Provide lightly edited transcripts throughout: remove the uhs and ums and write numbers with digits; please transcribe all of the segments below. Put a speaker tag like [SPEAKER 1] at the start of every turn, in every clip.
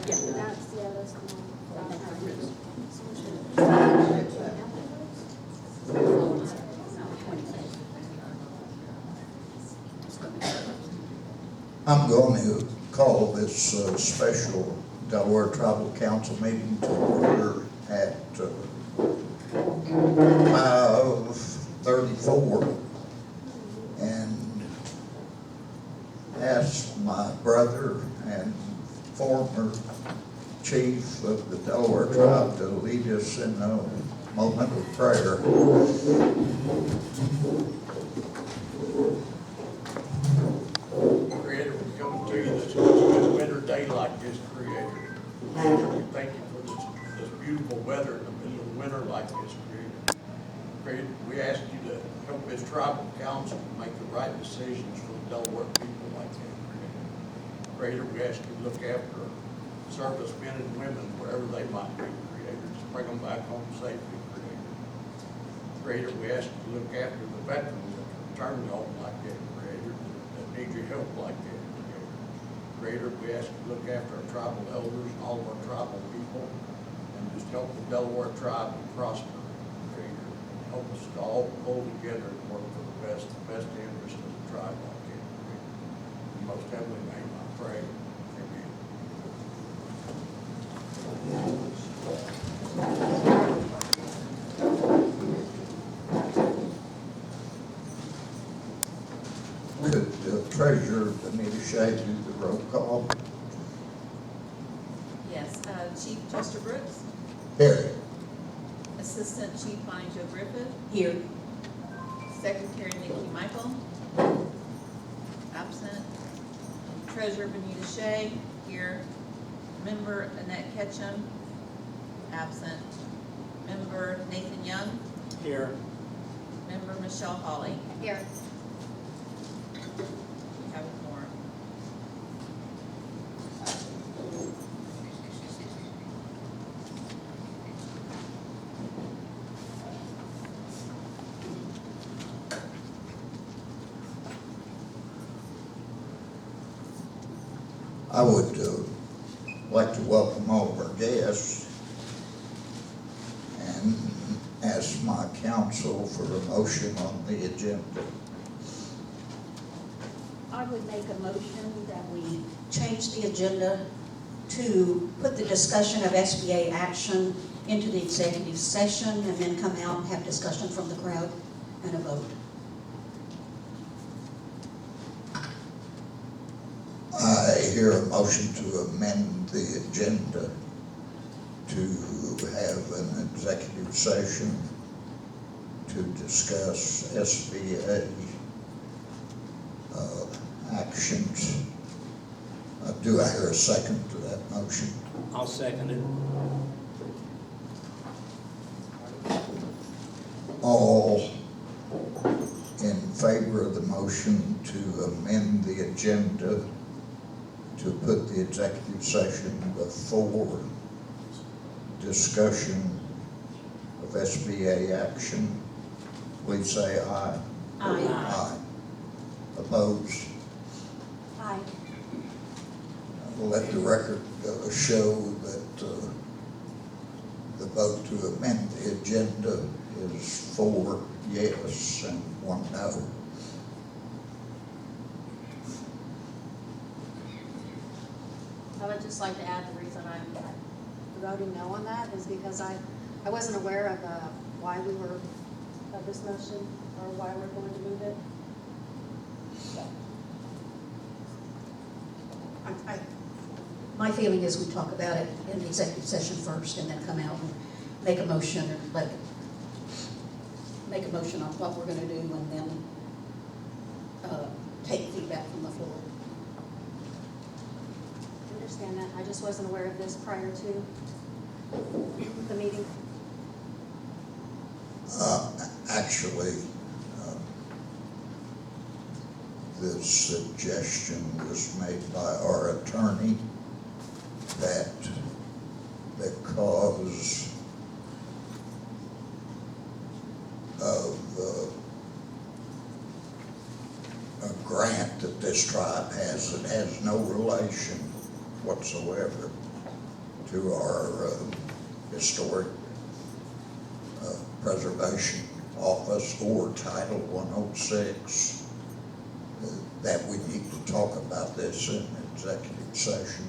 [SPEAKER 1] That's the
[SPEAKER 2] I'm going to call this special Delaware Tribal Council meeting to order at 5:34 and ask my brother and former chief of the Delaware tribe to lead us in a moment of prayer.
[SPEAKER 3] Creator, we come to you this winter day like this, Creator. We thank you for this beautiful weather in the middle of winter like this, Creator. Creator, we ask you to help this tribal council to make the right decisions for the Delaware people like that, Creator. Creator, we ask you to look after servicemen and women wherever they might be, Creator. Just bring them back home safely, Creator. Creator, we ask you to look after the veterans that return home like that, Creator, that need your help like that, Creator. Creator, we ask you to look after our tribal elders and all of our tribal people, and just help the Delaware tribe to prosper, Creator. Help us to all pull together and work for the best interest of the tribe like that, Creator. In the most heavenly name I pray. Amen.
[SPEAKER 2] Could the treasurer, Anita Shea, do the roll call?
[SPEAKER 4] Yes, Chief Chester Brooks,
[SPEAKER 2] Here.
[SPEAKER 4] Assistant Chief Bonnie Jo Griffith,
[SPEAKER 1] Here.
[SPEAKER 4] Secretary Nikki Michael, absent. Treasurer Benita Shea, here. Member Annette Ketchum, absent. Member Nathan Young,
[SPEAKER 3] Here.
[SPEAKER 4] Member Michelle Hawley.
[SPEAKER 1] Here.
[SPEAKER 4] We have a quorum.
[SPEAKER 2] I would like to welcome all of our guests and ask my counsel for a motion on the agenda.
[SPEAKER 1] I would make a motion that we change the agenda to put the discussion of SBA action into the executive session and then come out and have discussion from the crowd and a vote.
[SPEAKER 2] I hear a motion to amend the agenda to have an executive session to discuss SBA actions. Do I hear a second to that motion?
[SPEAKER 5] I'll second it.
[SPEAKER 2] All in favor of the motion to amend the agenda to put the executive session before discussion of SBA action, please say aye.
[SPEAKER 1] Aye.
[SPEAKER 2] Aye. Opposed?
[SPEAKER 1] Aye.
[SPEAKER 2] Let the record show that the vote to amend the agenda is 4 yes and 1 no.
[SPEAKER 6] I would just like to add the reason I'm voting no on that is because I wasn't aware of why we were, of this motion, or why we're going to move it.
[SPEAKER 1] My feeling is we talk about it in the executive session first and then come out and make a motion or make a motion on what we're gonna do and then take feedback from the floor.
[SPEAKER 6] I understand that. I just wasn't aware of this prior to the meeting.
[SPEAKER 2] Actually, the suggestion was made by our attorney that because of a grant that this tribe has that has no relation whatsoever to our historic preservation office or Title 106, that we need to talk about this in executive session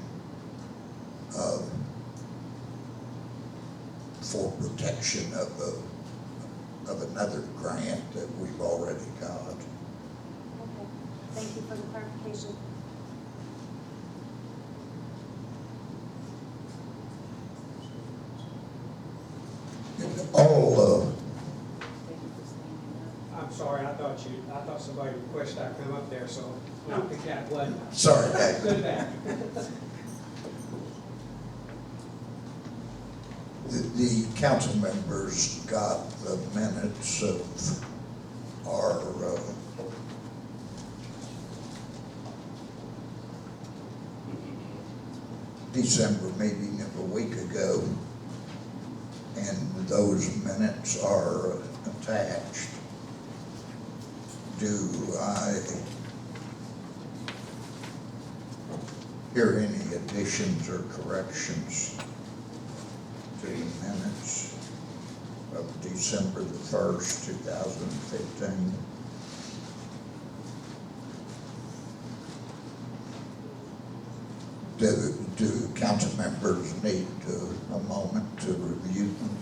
[SPEAKER 2] for protection of another grant that we've already got.
[SPEAKER 6] Okay, thank you for the clarification.
[SPEAKER 2] All,
[SPEAKER 5] I'm sorry, I thought somebody requested I come up there, so I picked that one.
[SPEAKER 2] sorry, Dave.
[SPEAKER 5] Good back.
[SPEAKER 2] The council members got the minutes of our December meeting of a week ago, and those minutes are attached. Do I hear any additions or corrections to the minutes of December the 1st, 2015? Do council members need a moment to review them?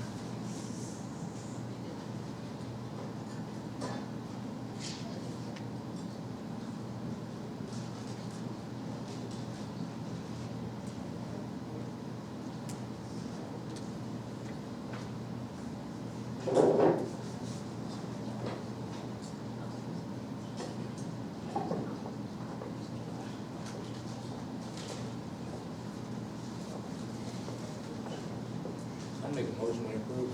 [SPEAKER 7] I make a motion to approve.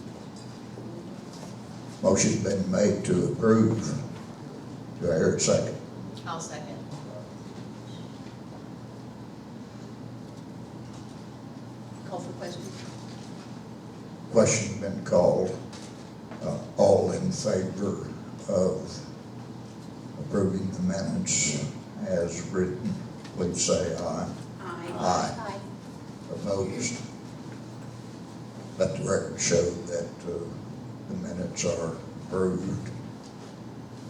[SPEAKER 2] Motion's been made to approve. Do I hear a second?
[SPEAKER 4] I'll second.
[SPEAKER 1] Call for question.
[SPEAKER 2] Question been called. All in favor of approving the minutes as written, please say aye.
[SPEAKER 1] Aye.
[SPEAKER 2] Aye.
[SPEAKER 6] Hi.
[SPEAKER 2] Opposed? Let the record show that the minutes are approved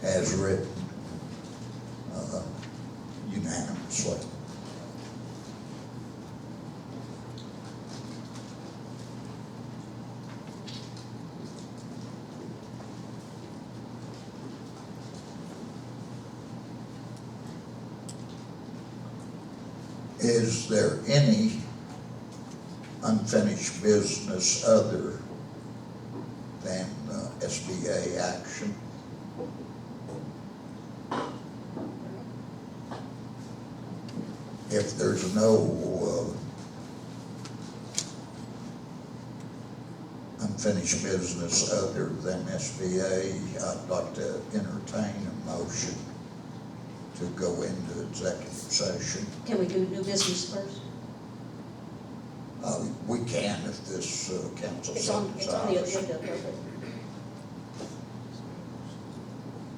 [SPEAKER 2] as written unanimously. Is there any unfinished business other than SBA action? If there's no unfinished business other than SBA, I'd like to entertain a motion to go into executive session.
[SPEAKER 1] Can we do new business first?
[SPEAKER 2] We can if this council
[SPEAKER 1] It's
[SPEAKER 2] so
[SPEAKER 1] on the
[SPEAKER 2] desires.
[SPEAKER 1] agenda, perfect.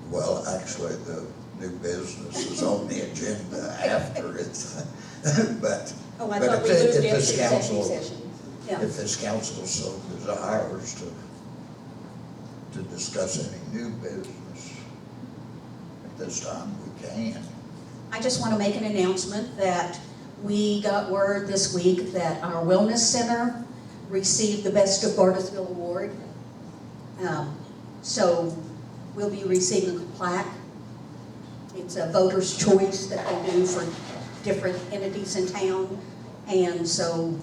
[SPEAKER 2] Well, actually, the new business is on the agenda after it, but.
[SPEAKER 1] Oh, I
[SPEAKER 2] but
[SPEAKER 1] thought we
[SPEAKER 2] if
[SPEAKER 1] moved into
[SPEAKER 2] this
[SPEAKER 1] executive
[SPEAKER 2] council-
[SPEAKER 1] session. Yeah.
[SPEAKER 2] If this council so desires to discuss any new business, at this time we can.
[SPEAKER 1] I just want to make an announcement that we got word this week that our Wellness Center received the Best of Bartlesville Award. So we'll be receiving a plaque. It's a voter's choice that they do for different entities in town. And so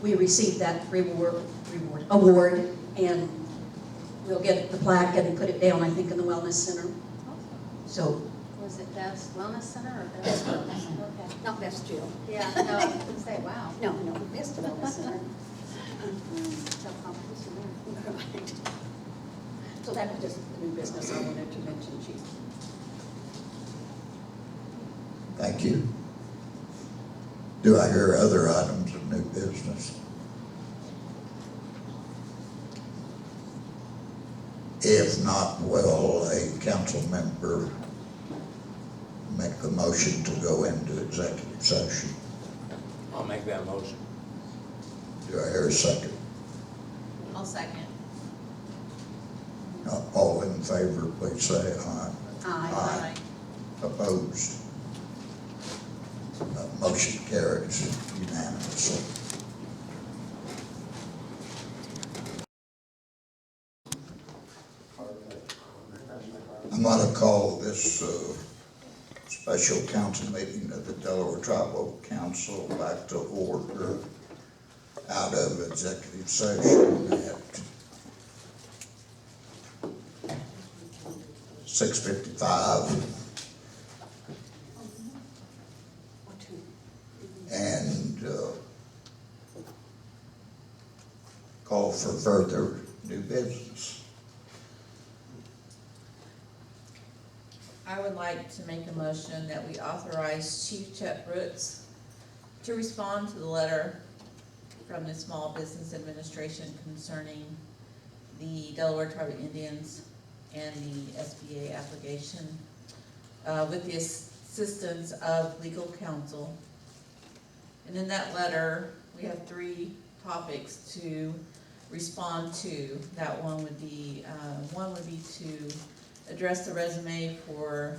[SPEAKER 1] we received that award, and we'll get the plaque and put it down, I think, in the Wellness Center. So,
[SPEAKER 6] Was it Best Wellness Center or Best? Okay.
[SPEAKER 1] not Best Jill.
[SPEAKER 6] Yeah, no, I was gonna say, wow.
[SPEAKER 1] No, Best Wellness Center.
[SPEAKER 6] Tough competition there.
[SPEAKER 1] Right. So that was just the new business I wanted to mention, Chief.
[SPEAKER 2] Thank you. Do I hear other items of new business? If not, will a council member make the motion to go into executive session?
[SPEAKER 7] I'll make that motion.
[SPEAKER 2] Do I hear a second?
[SPEAKER 4] I'll second.
[SPEAKER 2] All in favor, please say aye.
[SPEAKER 1] Aye.
[SPEAKER 2] Opposed? Motion carries unanimously. I'm going to call this special council meeting of the Delaware Tribal Council back to order out of executive session at 6:55. And call for further new business.
[SPEAKER 4] I would like to make a motion that we authorize Chief Chet Brooks to respond to the letter from the Small Business Administration concerning the Delaware Tribal Indians and the SBA application with the assistance of legal counsel. And in that letter, we have 3 topics to respond to. That one would be to address the resume for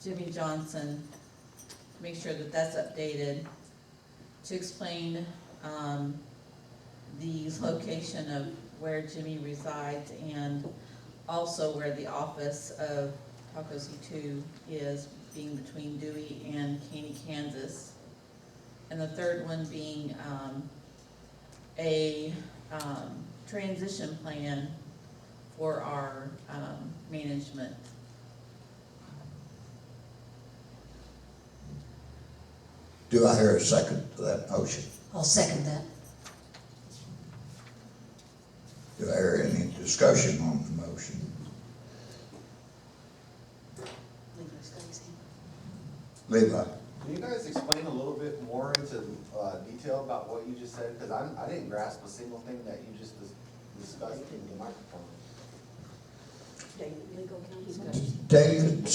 [SPEAKER 4] Jimmy Johnson, make sure that that's updated, to explain the location of where Jimmy resides and also where the office of Taco C2 is, being between Dewey and Caney, Kansas. And the third one being a transition plan for our management.
[SPEAKER 2] Do I hear a second to that motion?
[SPEAKER 1] I'll second that.
[SPEAKER 2] Do I hear any discussion on the motion? Levi?
[SPEAKER 8] Can you guys explain a little bit more into detail about what you just said? Because I didn't grasp a single thing that you just discussed in the microphone.
[SPEAKER 2] David,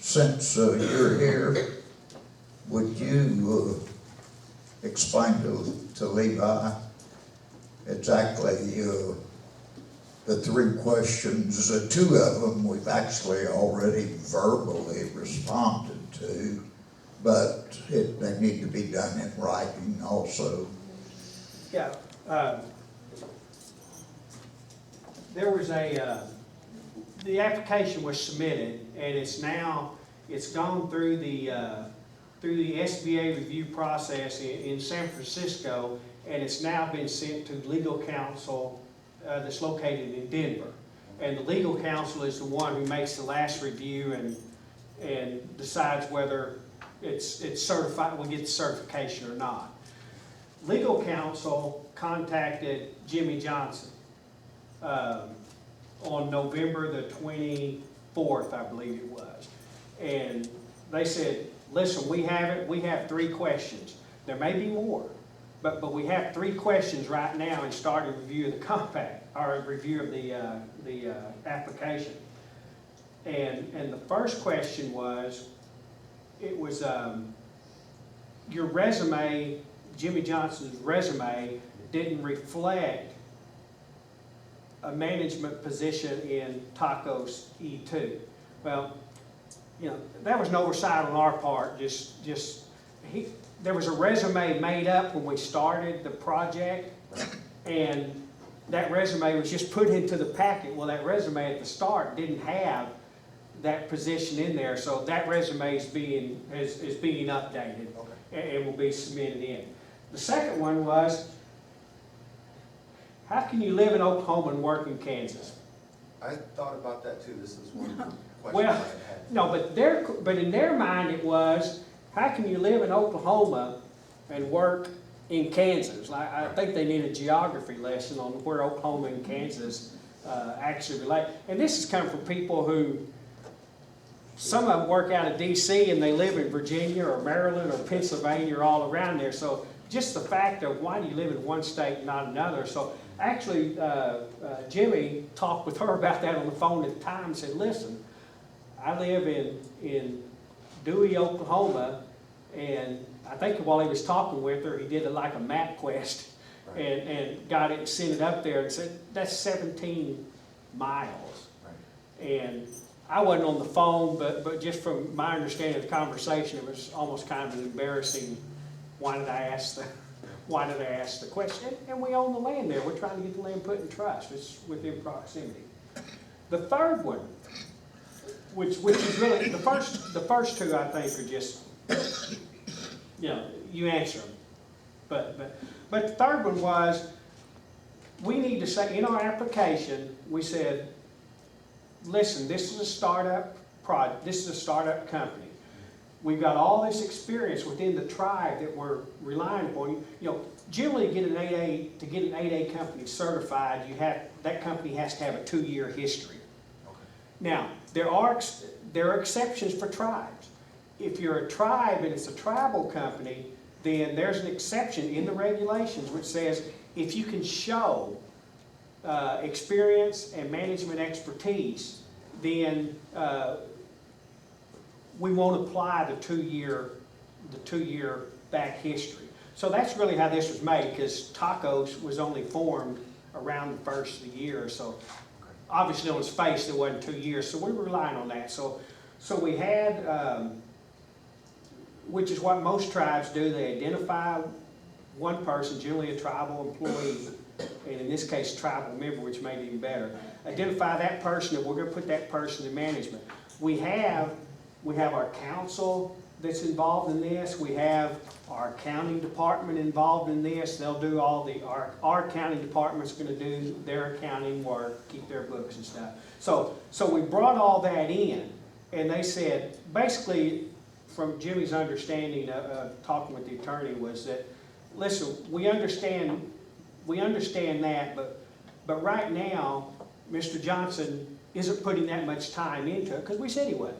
[SPEAKER 2] since you're here, would you explain to Levi exactly the 3 questions? 2 of them we've actually already verbally responded to, but they need to be done in writing also.
[SPEAKER 5] Yeah, there was the application was submitted, and it's gone through the SBA review process in San Francisco, and it's now been sent to legal counsel that's located in Denver. And the legal counsel is the one who makes the last review and decides whether it's certified, will get the certification or not. Legal counsel contacted Jimmy Johnson on November the 24th, I believe it was. And they said, listen, we have 3 questions. There may be more, but we have 3 questions right now and start a review of the compact, or a review of the application. And the first question was, your resume, Jimmy Johnson's resume, didn't reflect a management position in Tacos E2. Well, that was an oversight on our part. There was a resume made up when we started the project, and that resume was just put into the packet. Well, that resume at the start didn't have that position in there, so that resume is being updated and will be submitted in. The second one was, how can you live in Oklahoma and work in Kansas?
[SPEAKER 8] I thought about that too. This is one of the questions
[SPEAKER 5] Well,
[SPEAKER 8] I had.
[SPEAKER 5] no, but in their mind it was, how can you live in Oklahoma and work in Kansas? I think they need a geography lesson on where Oklahoma and Kansas actually relate. And this is coming from people who, some of them work out of D.C. and they live in Virginia or Maryland or Pennsylvania or all around there. So just the fact of why do you live in one state and not another? So actually, Jimmy talked with her about that on the phone at the time and said, listen, I live in Dewey, Oklahoma, and I think while he was talking with her, he did like a map quest
[SPEAKER 8] Right.
[SPEAKER 5] and got it and sent it up there and said, that's 17 miles.
[SPEAKER 8] Right.
[SPEAKER 5] And I wasn't on the phone, but just from my understanding of the conversation, it was almost kind of an embarrassing, why did I ask the question? And we own the land there. We're trying to get the land put in trust. It's within proximity. The third one, which is really, the first two I think are just, you answer them. But the third one was, we need to say, in our application, we said, listen, this is a startup project, this is a startup company. We've got all this experience within the tribe that we're relying upon. Generally to get an 8A company certified, that company has to have a 2-year history.
[SPEAKER 8] Okay.
[SPEAKER 5] Now, there are exceptions for tribes. If you're a tribe and it's a tribal company, then there's an exception in the regulations which says if you can show experience and management expertise, then we won't apply the 2-year back history. So that's really how this was made, because Tacos was only formed around the first of the year. So obviously on its face it wasn't 2 years, so we were relying on that. So we had, which is what most tribes do, they identify one person, generally a tribal employee, and in this case tribal member, which made it even better. Identify that person, and we're going to put that person in management. We have our council that's involved in this. We have our accounting department involved in this. They'll do our accounting department's going to do their accounting work, keep their books and stuff. So we brought all that in, and they said, basically, from Jimmy's understanding of talking with the attorney, was that, listen, we understand that, but right now, Mr. Johnson isn't putting that much time into it, because we said he would.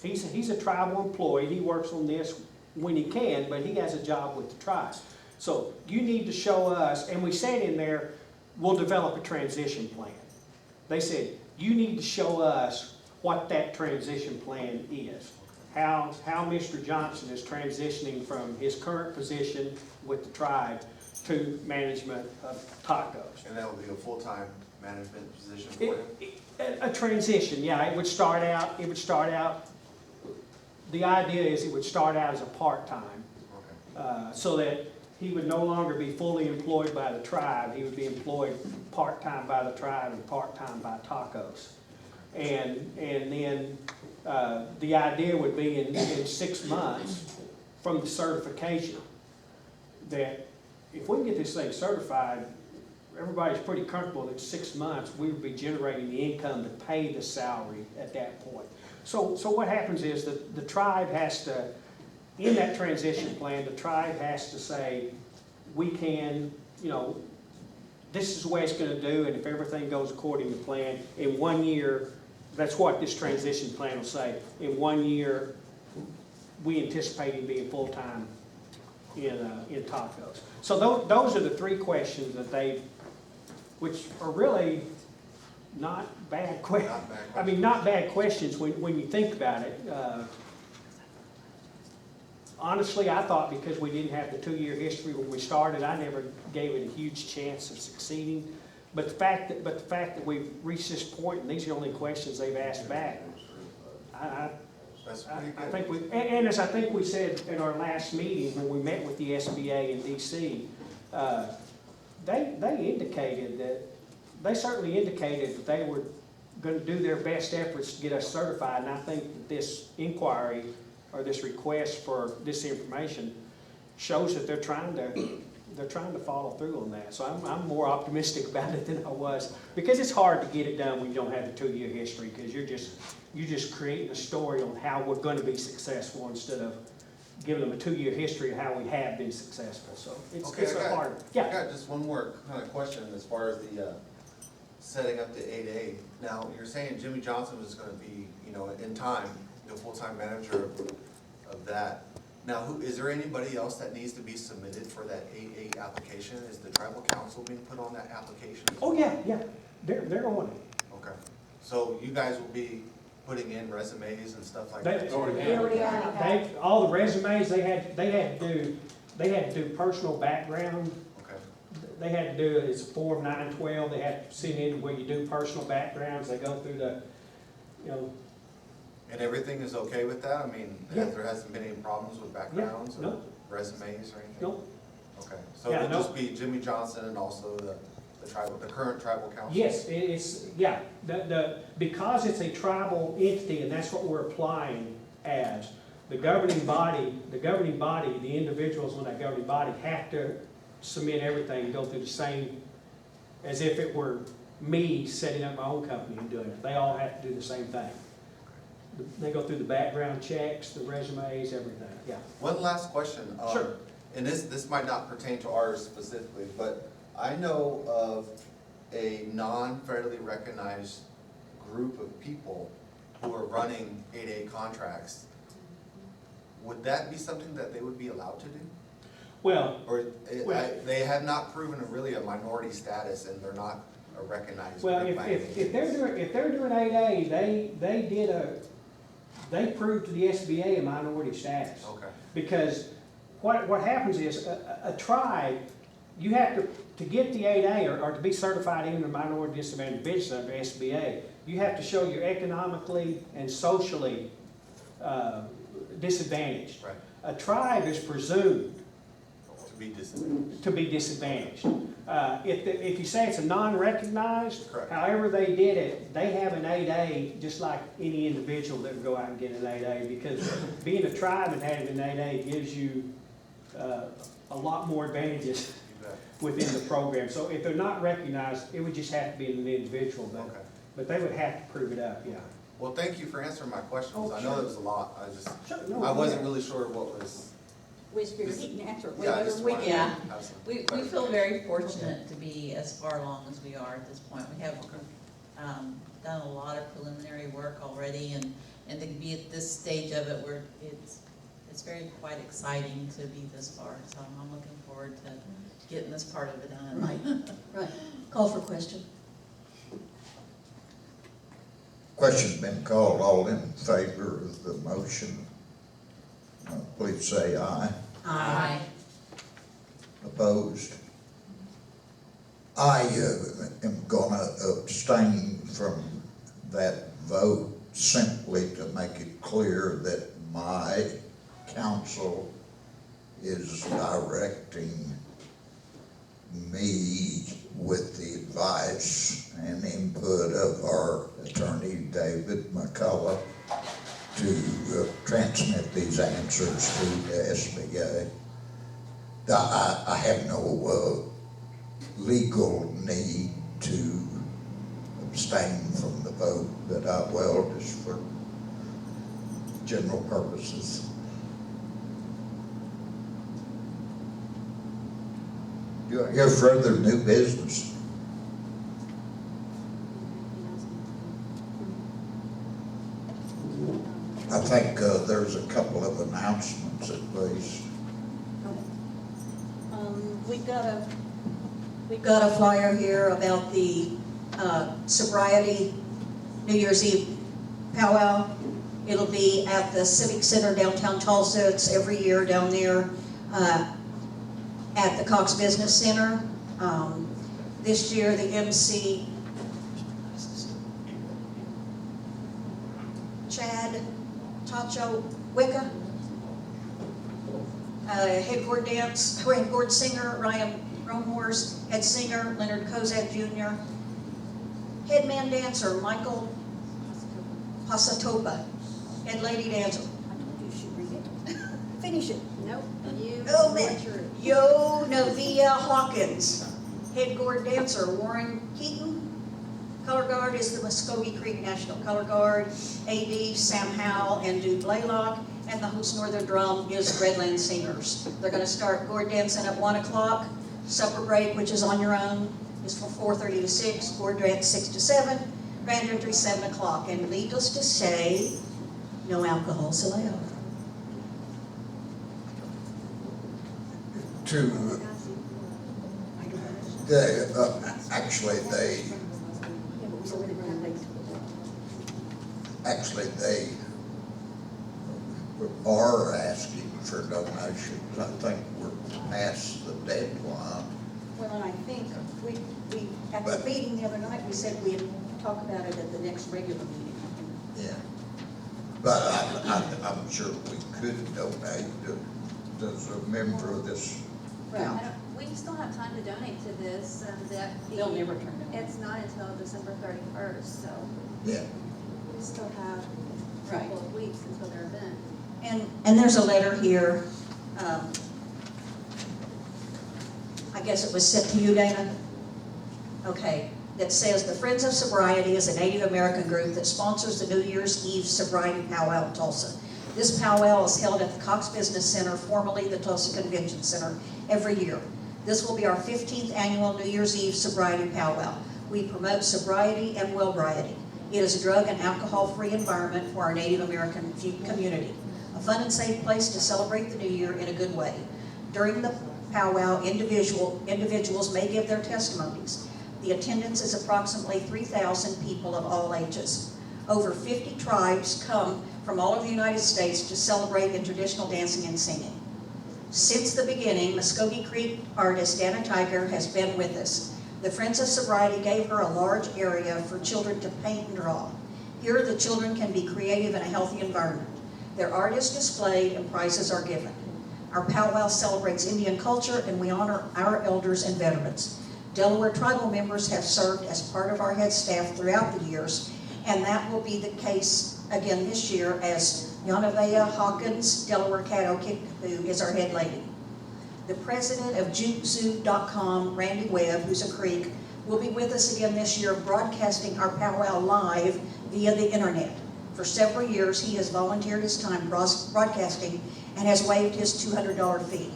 [SPEAKER 5] He's a tribal employee. He works on this when he can, but he has a job with the tribe. So you need to show us, and we said in there, we'll develop a transition plan. They said, you need to show us what that transition plan is. How Mr. Johnson is transitioning from his current position with the tribe to management of Tacos.
[SPEAKER 8] And that would be a full-time management position for him?
[SPEAKER 5] A transition, yeah. It would start out, the idea is it would start out as a part-time,
[SPEAKER 8] Okay.
[SPEAKER 5] so that he would no longer be fully employed by the tribe. He would be employed part-time by the tribe and part-time by Tacos. And then the idea would be in 6 months from the certification, that if we can get this thing certified, everybody's pretty comfortable that 6 months we would be generating the income to pay the salary at that point. So what happens is that the tribe has to, in that transition plan, the tribe has to say, we can, this is the way it's going to do, and if everything goes according to plan, in 1 year, that's what this transition plan will say. In 1 year, we anticipate him being full-time in Tacos. So those are the 3 questions that which are really not bad questions. I mean, not bad questions when you think about it. Honestly, I thought because we didn't have the 2-year history when we started, I never gave it a huge chance of succeeding. But the fact that we've reached this point, and these are the only questions they've asked back, I think and as I think we said in our last meeting when we met with the SBA in DC, they certainly indicated that they were going to do their best efforts to get us certified, and I think that this inquiry or this request for this information shows that they're trying to follow through on that. So I'm more optimistic about it than I was, because it's hard to get it done when you don't have the 2-year history, because you're just creating a story on how we're going to be successful instead of giving them a 2-year history of how we have been successful. So it's hard. Yeah.
[SPEAKER 8] I got just one more kind of question as far as the setting up the 8A. Now, you're saying Jimmy Johnson was going to be, in time, full-time manager of that. Now, is there anybody else that needs to be submitted for that 8A application? Is the tribal council being put on that application?
[SPEAKER 5] Oh, yeah. They're on it.
[SPEAKER 8] Okay. So you guys will be putting in resumes and stuff like
[SPEAKER 5] They-
[SPEAKER 8] that?
[SPEAKER 5] All the resumes, they had to do personal background.
[SPEAKER 8] Okay.
[SPEAKER 5] They had to do it, it's Form 912, they had to send in where you do personal backgrounds, they go through the, you know,
[SPEAKER 8] And everything is okay with that? I mean,
[SPEAKER 5] Yeah.
[SPEAKER 8] there hasn't been any problems with backgrounds or
[SPEAKER 5] no.
[SPEAKER 8] resumes or anything?
[SPEAKER 5] Nope.
[SPEAKER 8] Okay, so
[SPEAKER 5] Yeah,
[SPEAKER 8] it'll
[SPEAKER 5] no.
[SPEAKER 8] just be Jimmy Johnson and also the current tribal council?
[SPEAKER 5] Yes, because it's a tribal entity, and that's what we're applying as, the governing body, the individuals on that governing body have to submit everything, and go through the same, as if it were me setting up my own company and doing it. They all have to do the same thing. They go through the background checks, the resumes, everything, yeah.
[SPEAKER 8] One last question.
[SPEAKER 5] Sure.
[SPEAKER 8] And this might not pertain to ours specifically, but I know of a non-federally recognized group of people who are running 8A contracts. Would that be something that they would be allowed to do?
[SPEAKER 5] Well,
[SPEAKER 8] Or
[SPEAKER 5] Well-
[SPEAKER 8] they have not proven really a minority status and they're not a recognized
[SPEAKER 5] well,
[SPEAKER 8] group by any
[SPEAKER 5] if
[SPEAKER 8] means?
[SPEAKER 5] they're doing 8A, they proved to the SBA a minority status.
[SPEAKER 8] Okay,
[SPEAKER 5] Because what happens is, a tribe, you have to get the 8A or to be certified in the minority disadvantaged business under SBA, you have to show you're economically and socially disadvantaged.
[SPEAKER 8] right,
[SPEAKER 5] A tribe is presumed
[SPEAKER 8] to be disadvantaged.
[SPEAKER 5] to be disadvantaged. If you say it's a non-recognized,
[SPEAKER 8] Correct.
[SPEAKER 5] however they did it, they have an 8A, just like any individual that would go out and get an 8A, because being a tribe and having an 8A gives you a lot more advantages
[SPEAKER 8] You bet.
[SPEAKER 5] within the program. So if they're not recognized, it would just have to be an individual,
[SPEAKER 8] Okay.
[SPEAKER 5] but they would have to prove it up, yeah.
[SPEAKER 8] Well, thank you for answering my questions.
[SPEAKER 5] Oh,
[SPEAKER 8] I know
[SPEAKER 5] sure.
[SPEAKER 8] there was a lot.
[SPEAKER 5] Sure, no,
[SPEAKER 8] I wasn't really sure what was.
[SPEAKER 1] He can answer it
[SPEAKER 8] Yeah, I just wanted to
[SPEAKER 4] Yeah.
[SPEAKER 8] have some
[SPEAKER 4] We feel
[SPEAKER 8] clarification.
[SPEAKER 4] very fortunate to be as far along as we are at this point. We have done a lot of preliminary work already, and to be at this stage of it, it's very quite exciting to be this far. So I'm looking forward to getting this part of it done.
[SPEAKER 1] Right. Call for question.
[SPEAKER 2] Question's been called. All in favor of the motion, please say aye.
[SPEAKER 4] Aye.
[SPEAKER 2] Opposed? I am gonna abstain from that vote simply to make it clear that my counsel is directing me with the advice and input of our attorney, David McCullough, to transmit these answers to the SBA. I have no legal need to abstain from the vote, but I will just for general purposes. Do I hear further new business? I think there's a couple of announcements at least.
[SPEAKER 1] We've got a flyer here about the sobriety New Year's Eve powwow. It'll be at the Civic Center downtown Tulsa. It's every year down there at the Cox Business Center. This year, the MC, Chad Tacho Wicca, headboard singer Ryan Romhorst, head singer Leonard Kozak Jr., headman dancer Michael Pasatopa, head lady dancer. I told you she'd read it. Finish it.
[SPEAKER 6] Nope, you
[SPEAKER 1] Oh, man.
[SPEAKER 6] butchered it.
[SPEAKER 1] Yo Novia Hawkins, head gourd dancer Warren Keaton. Color guard is the Muskogee Creek National Color Guard. AD Sam Howell and Duke Blaylock. And the host Northern Drum is Redland Singers. They're going to start gourd dancing at 1 o'clock. Supper break, which is on your own, is from 4:30 to 6. Gourd dance 6 to 7. Grand entry 7 o'clock. And needless to say, no alcohol allowed.
[SPEAKER 2] Actually, they are asking for donations. I think we're past the deadline.
[SPEAKER 1] Well, and I think we, at the meeting the other night, we said we'd talk about it at the next regular meeting.
[SPEAKER 2] Yeah. But I'm sure we could donate as a member of this.
[SPEAKER 1] Right.
[SPEAKER 6] We still have time to donate to this,
[SPEAKER 1] They'll never turn it on.
[SPEAKER 6] It's not until December 31st, so
[SPEAKER 2] Yeah.
[SPEAKER 6] we still have a
[SPEAKER 1] Right.
[SPEAKER 6] couple of weeks until their event.
[SPEAKER 1] And there's a letter here, I guess it was sent to you, Dana? Okay, that says the Friends of Sobriety is a Native American group that sponsors the New Year's Eve sobriety powwow in Tulsa. This powwow is held at the Cox Business Center, formerly the Tulsa Convention Center, every year. This will be our 15th annual New Year's Eve sobriety powwow. We promote sobriety and wellbriety. It is a drug and alcohol-free environment for our Native American community. A fun and safe place to celebrate the new year in a good way. During the powwow, individuals may give their testimonies. The attendance is approximately 3,000 people of all ages. Over 50 tribes come from all over the United States to celebrate in traditional dancing and singing. Since the beginning, Muskogee Creek artist Dana Tiger has been with us. The Friends of Sobriety gave her a large area for children to paint and draw. Here, the children can be creative in a healthy environment. Their art is displayed and prizes are given. Our powwow celebrates Indian culture and we honor our elders and veterans. Delaware tribal members have served as part of our head staff throughout the years, and that will be the case again this year as Yanavea Hawkins, Delaware Caddo Kickapoo, is our head lady. The president of JuteZoo.com, Randy Webb, who's a Creek, will be with us again this year broadcasting our powwow live via the internet. For several years, he has volunteered his time broadcasting and has waived his $200 fee.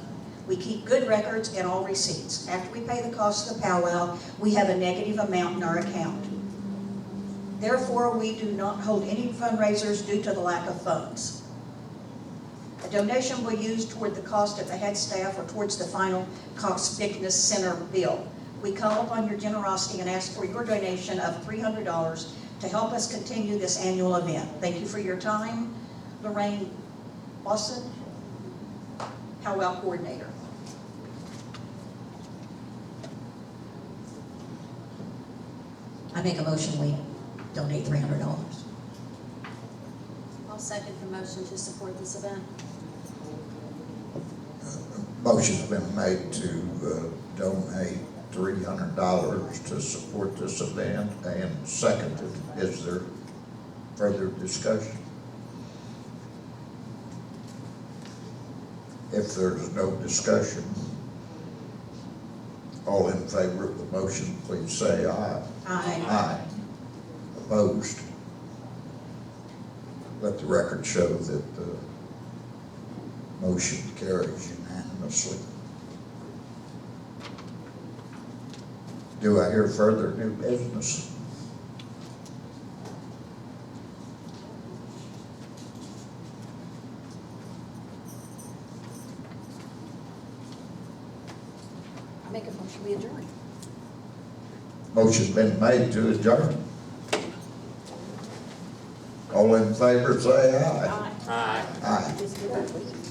[SPEAKER 1] We keep good records and all receipts. After we pay the cost of the powwow, we have a negative amount in our account. Therefore, we do not hold any fundraisers due to the lack of funds. A donation will be used toward the cost of the head staff or towards the final Cox Fitness Center bill. We call upon your generosity and ask for your donation of $300 to help us continue this annual event. Thank you for your time. Lorraine Lawson, powwow coordinator. I make a motion we donate $300.
[SPEAKER 6] I'll second the motion to support this event.
[SPEAKER 2] Motion's been made to donate $300 to support this event and seconded. Is there further discussion? If there's no discussion, all in favor of the motion, please say aye.
[SPEAKER 1] Aye.
[SPEAKER 2] Aye. Opposed? Let the record show that the motion carries unanimously. Do I hear further new business?
[SPEAKER 1] I make a motion we adjourn.
[SPEAKER 2] Motion's been made to adjourn. All in favor, say aye.
[SPEAKER 1] Aye.
[SPEAKER 2] Aye.
[SPEAKER 1] Just get up, leave.